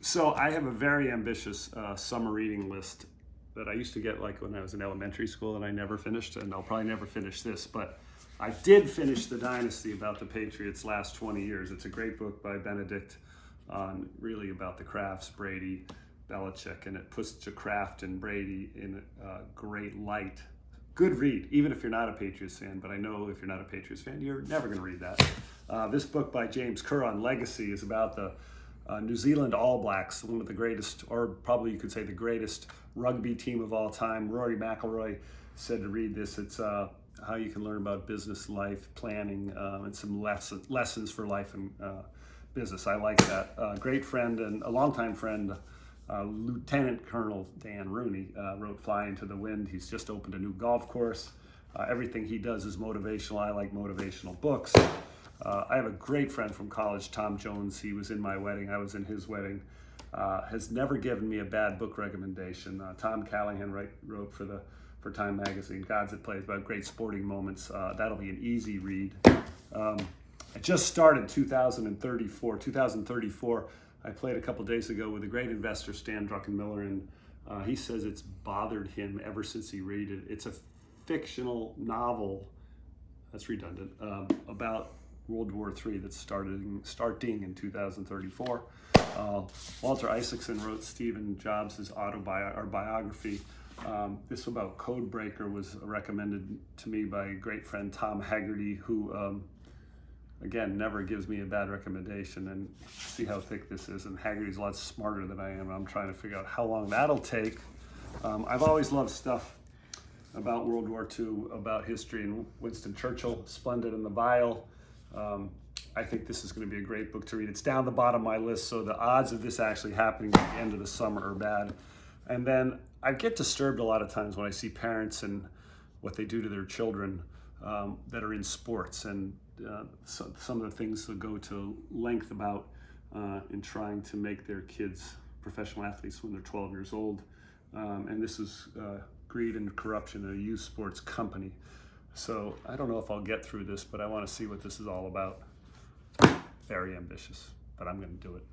So I have a very ambitious summer reading list that I used to get like when I was in elementary school, and I never finished, and I'll probably never finish this, but I did finish The Dynasty, about the Patriots' last 20 years. It's a great book by Benedict on really about the Krafts, Brady, Belichick, and it puts Kraft and Brady in a great light. Good read, even if you're not a Patriots fan, but I know if you're not a Patriots fan, you're never going to read that. This book by James Kerr on legacy is about the New Zealand All Blacks, one of the greatest, or probably you could say the greatest rugby team of all time. Rory McIlroy said to read this. It's how you can learn about business, life, planning, and some lessons for life and business. I like that. Great friend and a longtime friend, Lieutenant Colonel Dan Rooney, wrote Fly Into the Wind. He's just opened a new golf course. Everything he does is motivational. I like motivational books. I have a great friend from college, Tom Jones. He was in my wedding. I was in his wedding. Has never given me a bad book recommendation. Tom Callahan wrote for Time Magazine, Gods at Play, about great sporting moments. That'll be an easy read. I just started 2034. I played a couple days ago with a great investor, Stan Druckenmiller, and he says it's bothered him ever since he read it. It's a fictional novel, that's redundant, about World War III that's starting in 2034. Walter Isaacson wrote Stephen Jobs' biography. This about Codebreaker was recommended to me by a great friend, Tom Haggerty, who, again, never gives me a bad recommendation. And see how thick this is. And Haggerty's a lot smarter than I am. I'm trying to figure out how long that'll take. I've always loved stuff about World War II, about history, and Winston Churchill, Splendid and the Vile. I think this is going to be a great book to read. It's down the bottom of my list, so the odds of this actually happening at the end of the summer are bad. And then I get disturbed a lot of times when I see parents and what they do to their children that are in sports, and some of the things that go to length about in trying to make their kids professional athletes when they're 12 years old. And this is greed and corruption in a youth sports company. So I don't know if I'll get through this, but I want to see what this is all about. Very ambitious, but I'm going to do it.